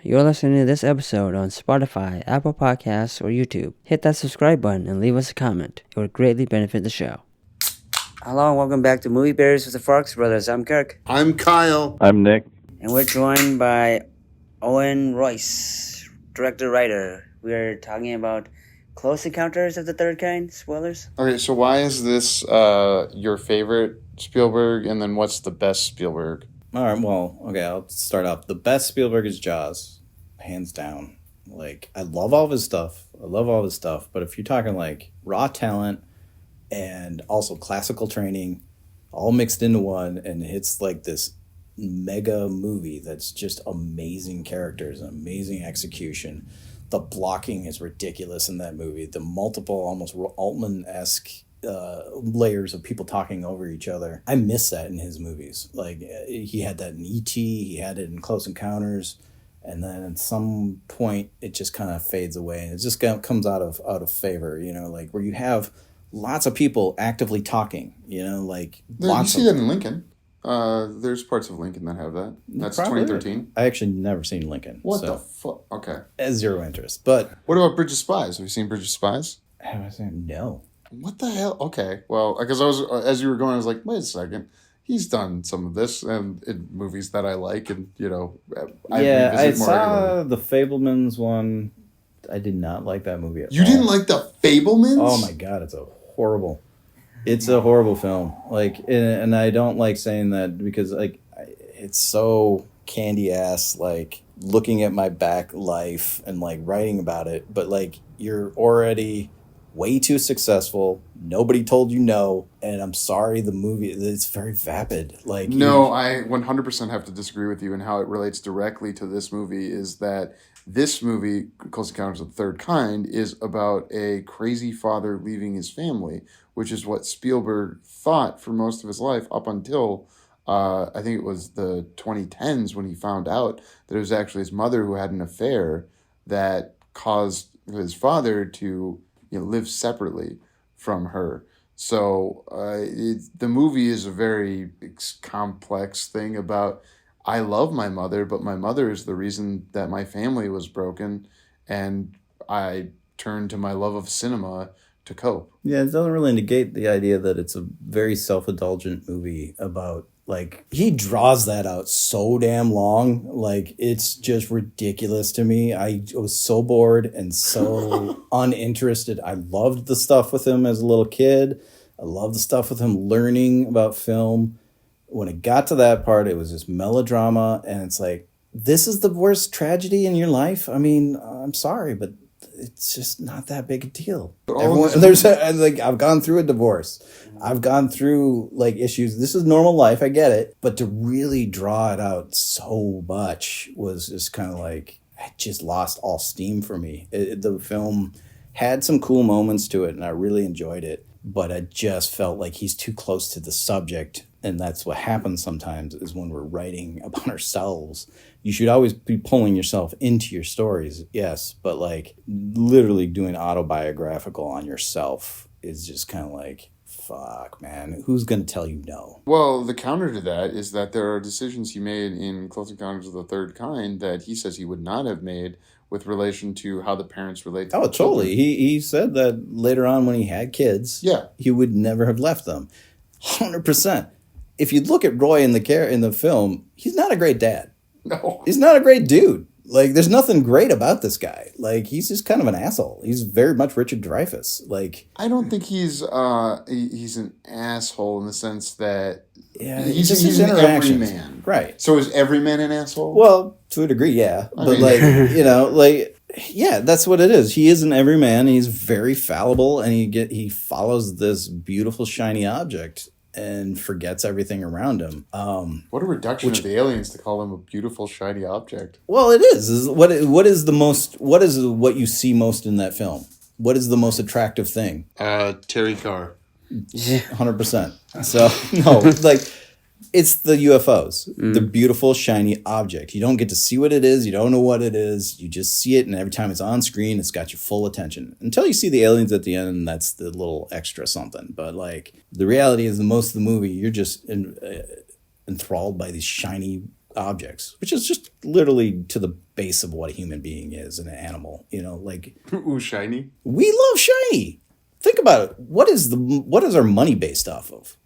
You're listening to this episode on Spotify, Apple Podcasts, or YouTube. Hit that subscribe button and leave us a comment. It would greatly benefit the show. Hello and welcome back to Movie Bears with the Farx brothers. I'm Kirk. I'm Kyle. I'm Nick. And we're joined by Owen Royce, director-writer. We're talking about Close Encounters of the Third Kind. Spoilers? Okay, so why is this your favorite Spielberg, and then what's the best Spielberg? All right, well, okay, I'll start off. The best Spielberg is Jaws, hands down. Like, I love all of his stuff. But if you're talking, like, raw talent and also classical training, all mixed into one, and it's like this mega movie that's just amazing characters and amazing execution. The blocking is ridiculous in that movie. The multiple, almost Altman-esque layers of people talking over each other. I miss that in his movies. Like, he had that in E.T., he had it in Close Encounters, and then at some point it just kind of fades away, and it just comes out of favor, you know, like where you have lots of people actively talking, you know, like You see that in Lincoln. There's parts of Lincoln that have that. That's Probably. 2013. I actually never seen Lincoln. What the fuck? Okay. Zero interest. But What about Bridge of Spies? Have you seen Bridge of Spies? have I seen? No. What the hell? Okay. Well, because as you were going, I was like, wait a second. He's done some of this and in movies that I like, and I revisit more saw regularly. the Fablemans one. I did not like that movie at all. You didn't like the Fablemans? Oh my god, it's a horrible film. Like, and I don't like saying that because like it's so candy ass. Like looking at my back life and like writing about it, but like you're already way too successful. Nobody told you no, and I'm sorry. The movie, it's very vapid. Like No, I 100% have to disagree with you, and how it relates directly to this movie is that this movie, Close Encounters of the Third Kind, is about a crazy father leaving his family, which is what Spielberg thought for most of his life up until I think it was the 2010s when he found out that it was actually his mother who had an affair that caused his father to live separately from her. So the movie is a very complex thing about, I love my mother, but my mother is the reason that my family was broken, and I turned to my love of cinema to cope. Yeah, it doesn't really negate the idea that it's a very self-indulgent movie about, like, he draws that out so damn long. Like, it's just ridiculous to me. I was so bored and so uninterested. I loved the stuff with him as a little kid. I loved the stuff with him learning about film. When it got to that part, it was just melodrama, and it's like, this is the worst tragedy in your life? I mean, I'm sorry, but it's just not that big a deal. I've gone through a divorce. I've gone through like issues. This is normal life. I get it. But to really draw it out so much was just kind of like, it just lost all steam for me. The film had some cool moments to it, and I really enjoyed it. But I just felt like he's too close to the subject. And that's what happens sometimes is when we're writing about ourselves. You should always be pulling yourself into your stories, yes. But like literally doing autobiographical on yourself is just kind of like, fuck, man. Who's going to tell you no? Well, the counter to that is that there are decisions he made in Close Encounters of the Third Kind that he says he would not have made with relation to how the parents relate to Oh, the totally. children. He said that later on when he had kids, Yeah. he would never have left them. 100%. If you look at Roy in the film, he's not a great dad. No. He's not a great dude. Like, there's nothing great about this guy. Like, he's just kind of an asshole. He's very much Richard Dreyfuss. Like, I don't think he's an asshole in the sense that he's he's an everyman. Right. So is everyman an asshole? Well, to a degree, yeah. But, that's what it is. He is an everyman. He's very fallible, and he follows this beautiful, shiny object and forgets everything around him. What a reduction of the aliens to call him a beautiful, shiny object. Well, it is. What is what you see most in that film? What is the most attractive thing? Terry Carr. 100%. So, no, like, it's the UFOs, the beautiful, shiny object. You don't get to see what it is. You don't know what it is. You just see it, and every time it's on screen, it's got your full attention. Until you see the aliens at the end, and that's the little extra something. But, like, the reality is, most of the movie, you're just enthralled by these shiny objects, which is just literally to the base of what a human being is and an animal. Like Ooh, shiny. we love shiny. Think about it. What is our money based off of?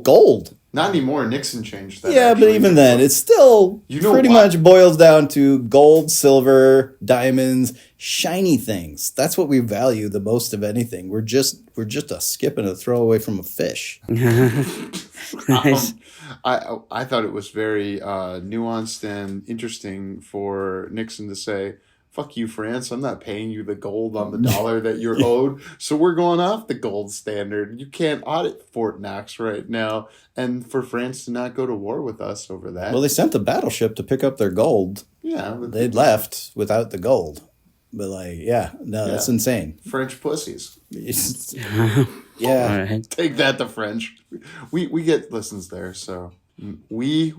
Gold. Not anymore. Nixon changed that. Yeah, but even then, it's still pretty much boils down to gold, silver, diamonds, shiny things. That's what we value the most of anything. We're just a skip and a throw away from a fish. Nice. I thought it was very nuanced and interesting for Nixon to say, "Fuck you, France. I'm not paying you the gold on the dollar that you're owed. So we're going off the gold standard. You can't audit Fort Knox right now." And for France to not go to war with us over that. Well, they sent the battleship to pick up their gold. Yeah. But they left without the gold. But that's insane. French pussies. Yeah. All right. Take that, the French. We get listens there, so we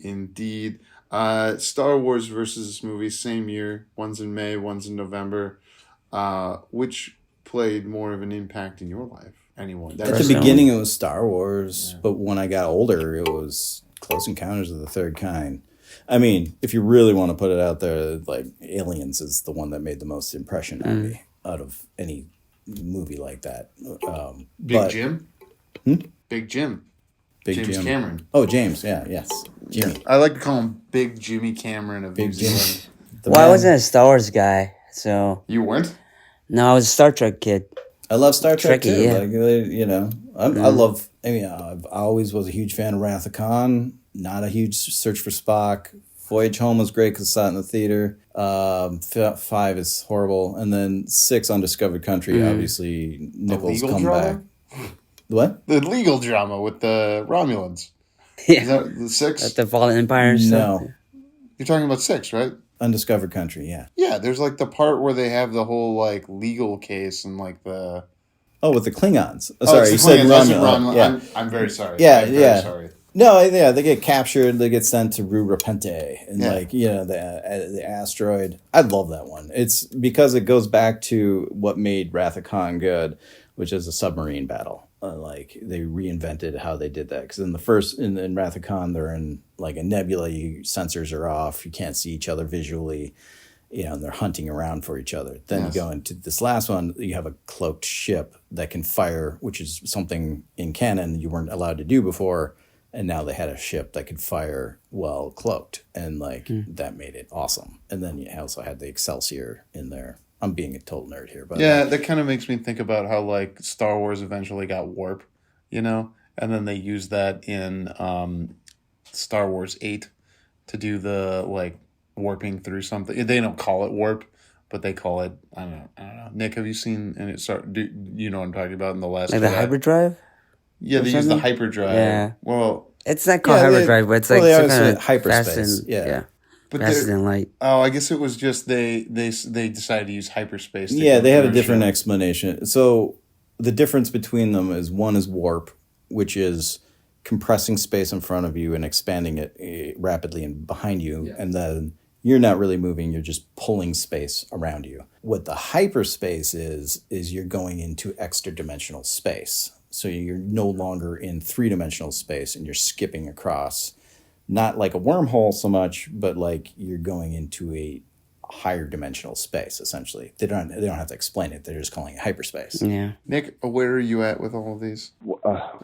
indeed. Star Wars versus this movie, same year. One's in May, one's in November. Which played more of an impact in your life? Anyone? At the beginning, it was Star Wars, but when I got older, it was Close Encounters of the Third Kind. I mean, if you really want to put it out there, like Aliens is the one that made the most impression on me out of any movie like that. Big Jim? Big Jim. James Cameron. Oh, James. Yeah, yes. Jimmy. I like to call him Big Jimmy Cameron of Big Jimmy. I wasn't a Star Wars guy, so... You weren't? No, I was a Star Trek kid. I love Star Trek too. Yeah. I love. I always was a huge fan of Wrath of Khan. Not a huge Search for Spock. Voyage Home was great because I saw it in the theater. 5 is horrible, and then 6 Undiscovered Country. Obviously, Nichols come back. What? The legal drama with the Romulans. Yeah. Is that the 6? At the Fallen Empire and stuff? No. You're talking about 6, right? Undiscovered Country, yeah. Yeah, there's like the part where they have the whole like legal case and like the... Oh, with the Klingons. Sorry, you said Romulan. Yeah. I'm very sorry. Yeah, I'm very sorry. No, yeah, they get captured. They get sent to Rue Repente, and the asteroid. I love that one. It's because it goes back to what made Wrath of Khan good, which is a submarine battle. They reinvented how they did that because in Wrath of Khan, they're in like a nebula. Sensors are off. You can't see each other visually. And they're hunting around for each other. Then you go into this last one, you have a cloaked ship that can fire, which is something in canon you weren't allowed to do before. And now they had a ship that could fire while cloaked. And that made it awesome. And then you also had the Excelsior in there. I'm being a total nerd here. But yeah, that kind of makes me think about how like Star Wars eventually got warp, and then they used that in Star Wars 8 to do the like warping through something. They don't call it warp, but they call it I don't know. Nick, have you seen? And do you know what I'm talking about in the last? Like the hyperdrive? Yeah, they use the hyperdrive. Yeah. Well, it's not called hyperdrive, but it's like some kind of hyperspace. Yeah. But faster than light. Oh, I guess it was just they decided to use hyperspace. Yeah, they had a different explanation. So the difference between them is one is warp, which is compressing space in front of you and expanding it rapidly and behind you, and then you're not really moving, you're just pulling space around you. What the hyperspace is you're going into extra-dimensional space. So you're no longer in 3-dimensional space and you're skipping across. Not like a wormhole so much, but like you're going into a higher dimensional space, essentially. They don't have to explain it. They're just calling it hyperspace. Yeah. Nick, where are you at with all of these?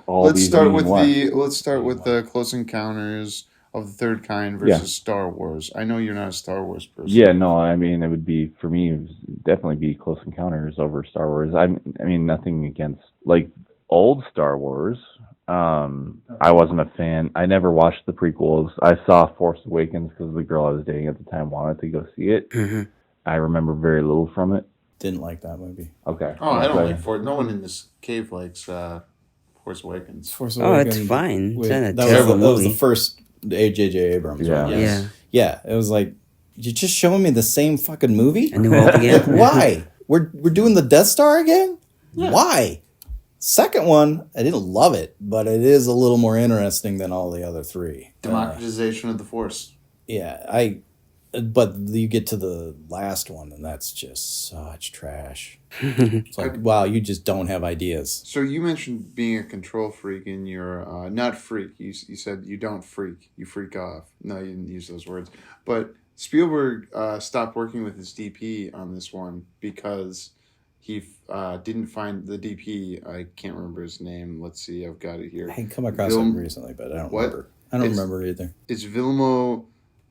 Let's start with the Close Encounters of the Third Kind versus Star Wars. I know you're not a Star Wars person. Yeah, no, I mean, it would be, for me, it would definitely be Close Encounters over Star Wars. I mean, nothing against, like, old Star Wars. I wasn't a fan. I never watched the prequels. I saw Force Awakens because the girl I was dating at the time wanted to go see it. Mm-hmm. I remember very little from it. Didn't like that movie. Okay. Oh, I don't like Force. No one in this cave likes Force Awakens. Force Awakens. Oh, it's fine. It's not a that terrible movie. That was the first J.J. Abrams one. Yeah. Yeah, it was like, you're just showing me the same fucking movie? A New Hope again? Why? We're doing the Death Star again? Yeah. Why? Second one, I didn't love it, but it is a little more interesting than all the other 3. Democratization of the Force. Yeah, I But you get to the last one, and that's just such trash. It's like, wow, you just don't have ideas. So you mentioned being a control freak, and you're not freak. You said you don't freak. You freak off. No, you didn't use those words. But Spielberg stopped working with his DP on this one because he didn't find the DP. I can't remember his name. Let's see. I've got it here. I come across him recently, but I don't remember. I don't remember either. It's Vilmo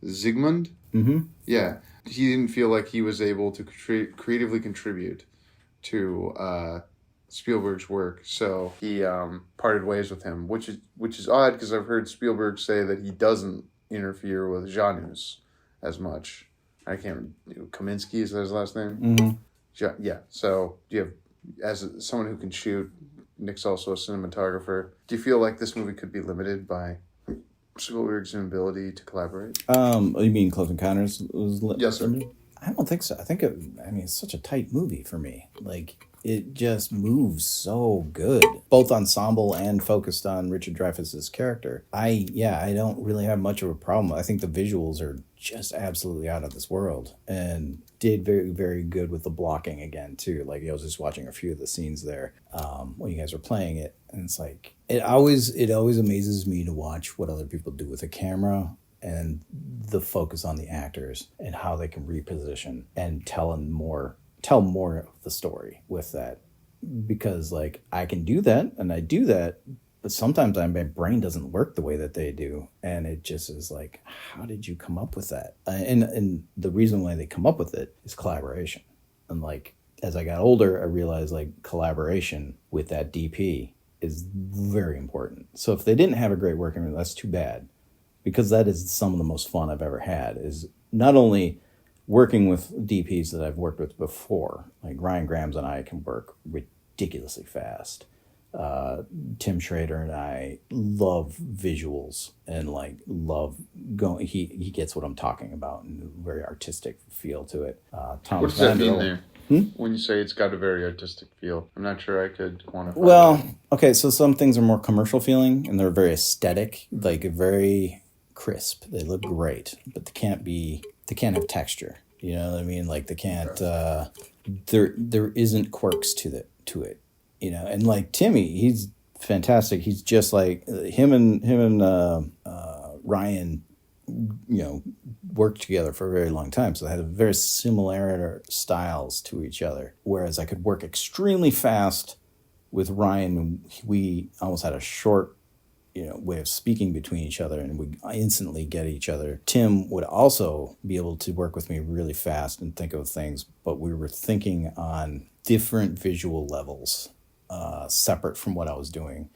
Zsigmond. Mm-hmm. Yeah. He didn't feel like he was able to creatively contribute to Spielberg's work, so he parted ways with him, which is odd because I've heard Spielberg say that he doesn't interfere with Janus as much. I can't. Kaminsky, is that his last name? Mm-hmm. Yeah. So you have, as someone who can shoot, Nick's also a cinematographer. Do you feel like this movie could be limited by Spielberg's inability to collaborate? You mean Close Encounters was yes, sir. I don't think so. I think it's such a tight movie for me. Like, it just moves so good, both ensemble and focused on Richard Dreyfuss's character. I don't really have much of a problem. I think the visuals are just absolutely out of this world, and did very, very good with the blocking again too. Like, I was just watching a few of the scenes there when you guys were playing it, and it's like it always amazes me to watch what other people do with a camera and the focus on the actors and how they can reposition and tell more of the story with that. Because, like, I can do that and I do that, but sometimes my brain doesn't work the way that they do. And it just is like, how did you come up with that? And the reason why they come up with it is collaboration. And, like, as I got older, I realized, like, collaboration with that DP is very important. So if they didn't have a great working relationship, that's too bad. Because that is some of the most fun I've ever had, is not only working with DPs that I've worked with before, like Ryan Grams and I can work ridiculously fast. Tim Schrader and I love visuals and love going. He gets what I'm talking about and a very artistic feel to it. Tom what does that mean there? When you say it's got a very artistic feel, I'm not sure I could quantify. Well, okay, so some things are more commercial feeling and they're very aesthetic, like very crisp. They look great, but they can't have texture. You know what I mean? Like, they can't. There isn't quirks to it. You know, and like Timmy, he's fantastic. He's just like him and Ryan, you know, worked together for a very long time, so they had very similar styles to each other. Whereas I could work extremely fast with Ryan, we almost had a short, you know, way of speaking between each other, and we instantly get each other. Tim would also be able to work with me really fast and think of things, but we were thinking on different visual levels, separate from what I was doing,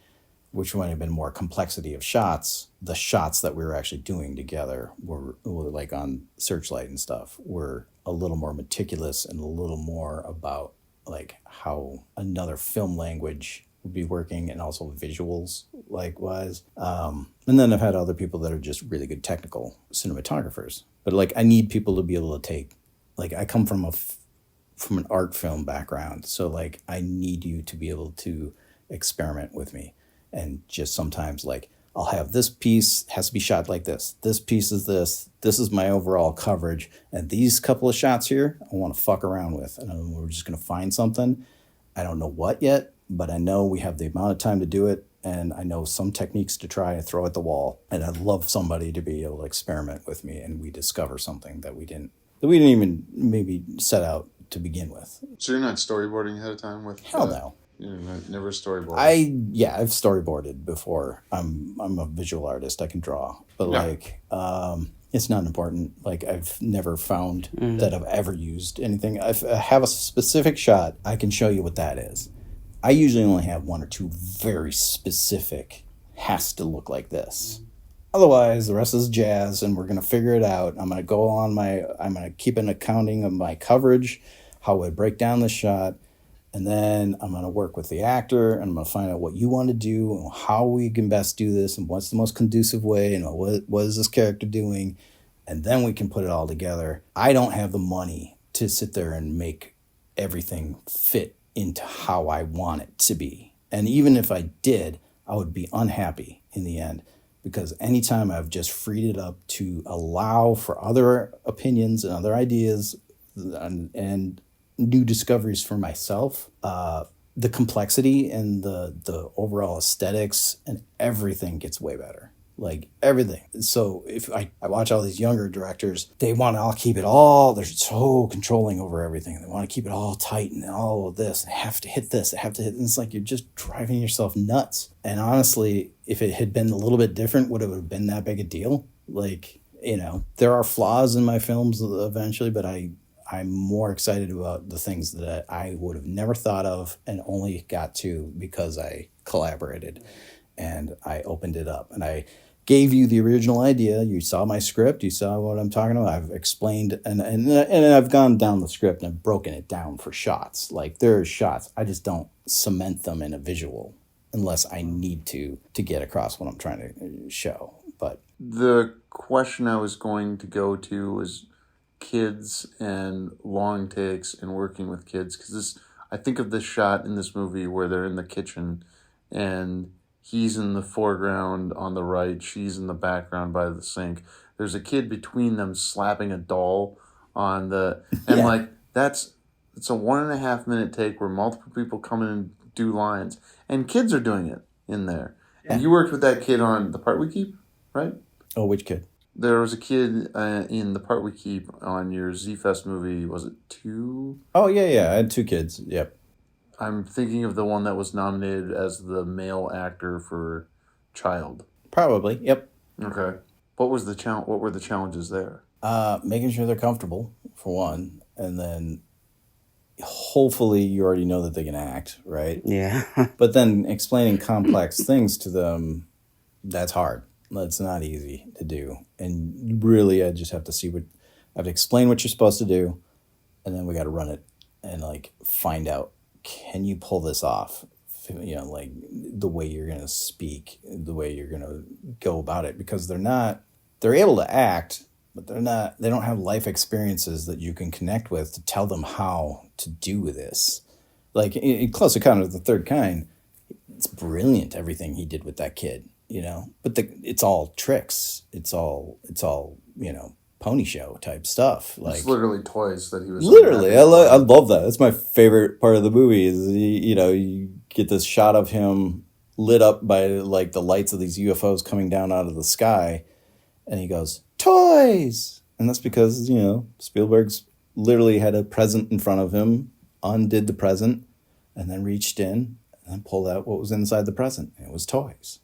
which might have been more complexity of shots. The shots that we were actually doing together were like on Searchlight and stuff, were a little more meticulous and a little more about like how another film language would be working, and also visuals likewise. And then I've had other people that are just really good technical cinematographers. But like, I need people to be able to take, like, I come from an art film background, so like I need you to be able to experiment with me. And just sometimes, like, I'll have this piece has to be shot like this. This piece is this. This is my overall coverage. And these couple of shots here, I want to fuck around with. And we're just going to find something. I don't know what yet, but I know we have the amount of time to do it. And I know some techniques to try and throw at the wall. And I'd love somebody to be able to experiment with me, and we discover something that we didn't even maybe set out to begin with. So you're not storyboarding ahead of time with? Hell no. You're never storyboarded. I've storyboarded before. I'm a visual artist. I can draw, but it's not important. Like, I've never found that I've ever used anything. I have a specific shot. I can show you what that is. I usually only have one or two very specific. Has to look like this. Otherwise, the rest is jazz, and we're gonna figure it out. I'm gonna keep an accounting of my coverage, how I break down the shot. And then I'm going to work with the actor, and I'm going to find out what you want to do and how we can best do this and what's the most conducive way and what is this character doing. And then we can put it all together. I don't have the money to sit there and make everything fit into how I want it to be. And even if I did, I would be unhappy in the end, because anytime I've just freed it up to allow for other opinions and other ideas and new discoveries for myself, the complexity and the overall aesthetics and everything gets way better. Like everything. So if I watch all these younger directors, they want to all keep it all, they're so controlling over everything. They want to keep it all tight and all of this. They have to hit this. They have to hit. And it's like you're just driving yourself nuts. And honestly, if it had been a little bit different, would it have been that big a deal? Like, you know, there are flaws in my films eventually, but I'm more excited about the things that I would have never thought of and only got to because I collaborated and I opened it up and I gave you the original idea. You saw my script. You saw what I'm talking about. I've explained and I've gone down the script and I've broken it down for shots. Like there are shots. I just don't cement them in a visual unless I need to get across what I'm trying to show. But the question I was going to go to was kids and long takes and working with kids, because I think of this shot in this movie where they're in the kitchen and he's in the foreground on the right, she's in the background by the sink. There's a kid between them slapping a doll on the and like it's a 1.5 minute take where multiple people come in and do lines and kids are doing it in there. Yeah. And you worked with that kid on The Part We Keep, right? Oh, which kid? There was a kid in The Part We Keep on your Z-Fest movie. Was it 2? Oh, yeah. I had 2 kids. Yep. I'm thinking of the one that was nominated as the male actor for Child. Probably. Yep. Okay. What were the challenges there? Making sure they're comfortable, for one, and then hopefully you already know that they can act, right? Yeah. But then explaining complex things to them, that's hard. That's not easy to do. And really, I just have to explain what you're supposed to do, and then we got to run it and like find out, can you pull this off? You know, like the way you're going to speak, the way you're going to go about it, because they're able to act, but they don't have life experiences that you can connect with to tell them how to do this. Like in Close Encounters of the Third Kind, it's brilliant everything he did with that kid, you know, but it's all tricks. It's all, you know, pony show type stuff. Like it's literally toys that he was literally. I love that. That's my favorite part of the movie is you get this shot of him lit up by like the lights of these UFOs coming down out of the sky, and he goes, toys. And that's because, you know, Spielberg's literally had a present in front of him, undid the present, and then reached in and then pulled out what was inside the present. And it was toys.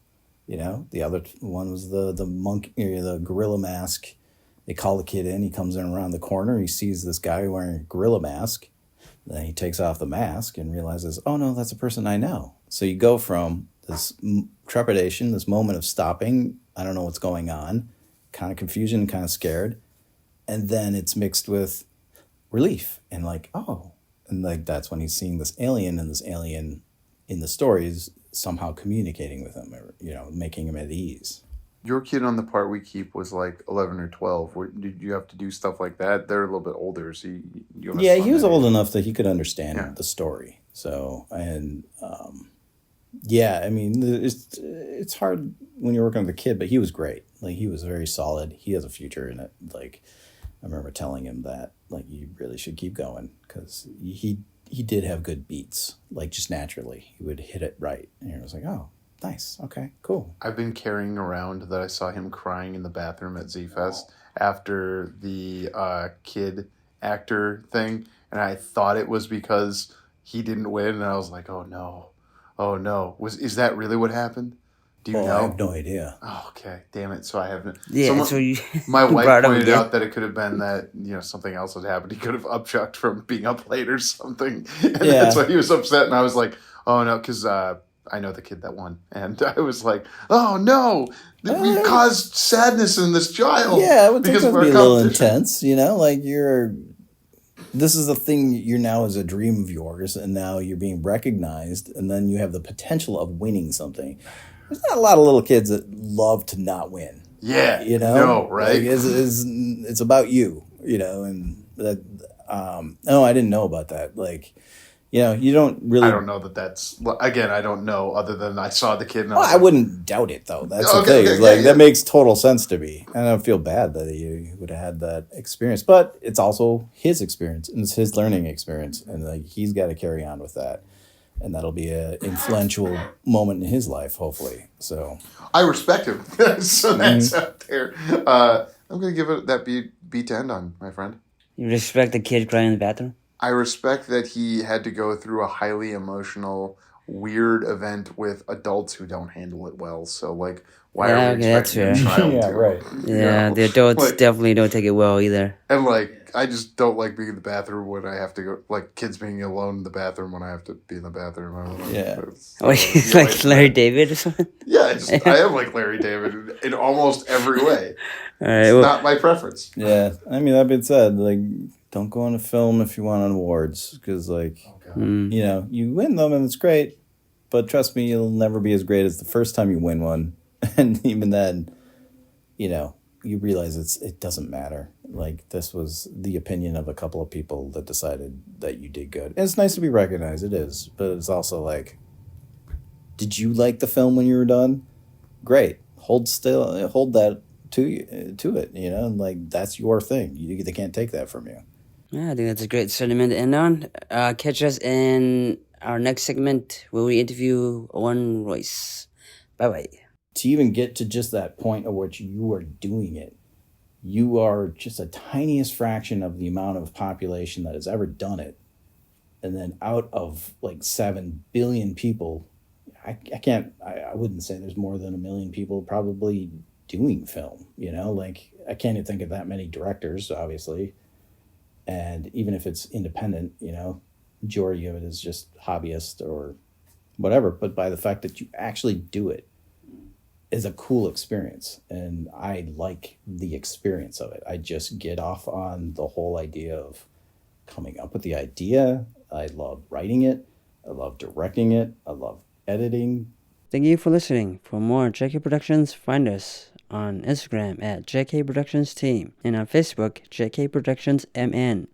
You know, the other one was the monkey, the gorilla mask. They call the kid in. He comes in around the corner. He sees this guy wearing a gorilla mask. Then he takes off the mask and realizes, oh, no, that's a person I know. So you go from this trepidation, this moment of stopping, I don't know what's going on, kind of confusion, kind of scared. And then it's mixed with relief and like, oh. And like that's when he's seeing this alien, and this alien in the story is somehow communicating with him, or, you know, making him at ease. Your kid on The Part We Keep was like 11 or 12. Did you have to do stuff like that? They're a little bit older, so he was old enough that he could understand the story. So, and I mean, it's hard when you're working with a kid, but he was great. Like, he was very solid. He has a future in it. Like, I remember telling him that, like, you really should keep going, because he did have good beats, like, just naturally. He would hit it right. And I was like, oh, nice. Okay, cool. I've been carrying around that I saw him crying in the bathroom at Z-Fest after the kid actor thing, and I thought it was because he didn't win, and I was like, oh no. Is that really what happened? Do you know? I have no idea. Oh, okay. Damn it. So I haven't. Yeah, my wife pointed out that it could have been that, you know, something else had happened. He could have upchucked from being up late or something. And that's why he was upset. And I was like, oh no, because I know the kid that won. And I was like, oh no, we caused sadness in this child. Yeah, it would be a little intense, you know, like this is a thing you're now is a dream of yours, and now you're being recognized, and then you have the potential of winning something. There's not a lot of little kids that love to not win. Yeah, you know, no, right? Like it's about you, you know, and that. No, I didn't know about that. Like, You don't really. I don't know that's again. I don't know other than I saw the kid. And I wouldn't doubt it though. That's the Okay, thing. okay, That makes total sense to me. And I don't feel bad that he would have had that experience, but it's also his experience and it's his learning experience, and like he's got to carry on with that, and that'll be an influential moment in his life, hopefully. So I respect him. So that's out there. I'm gonna give it that beat to end on, my friend. You respect the kid crying in the bathroom? I respect that he had to go through a highly emotional, weird event with adults who don't handle it well. So, like, why are we expecting a child Yeah, to? right. Yeah, the adults definitely don't take it well either. And, like, I just don't like being in the bathroom when I have to go, like, kids being alone in the bathroom when I have to be in the bathroom. I don't know. Yeah. Oh, he's like Larry David or something? Yeah, I am like Larry David in almost every way. All right, It's not my preference. Yeah, I mean, that being said, like, don't go on a film if you want awards, because, like, you win them and it's great, but trust me, you'll never be as great as the first time you win one. And even then, you realize it doesn't matter. Like, this was the opinion of a couple of people that decided that you did good. And it's nice to be recognized, it is, but it's also like, did you like the film when you were done? Great. Hold that to it, and like that's your thing. They can't take that from you. Yeah, I think that's a great sentiment to end on. Catch us in our next segment where we interview Owen Royce. Bye-bye. To even get to just that point of which you are doing it, you are just a tiniest fraction of the amount of population that has ever done it. And then out of like 7 billion people, I wouldn't say there's more than 1 million people probably doing film, like I can't even think of that many directors, obviously. And even if it's independent, majority of it is just hobbyist or whatever. But by the fact that you actually do it is a cool experience. And I like the experience of it. I just get off on the whole idea of coming up with the idea. I love writing it. I love directing it. I love editing. Thank you for listening. For more JK Productions, find us on Instagram at JK Productions Team and on Facebook, JK Productions MN.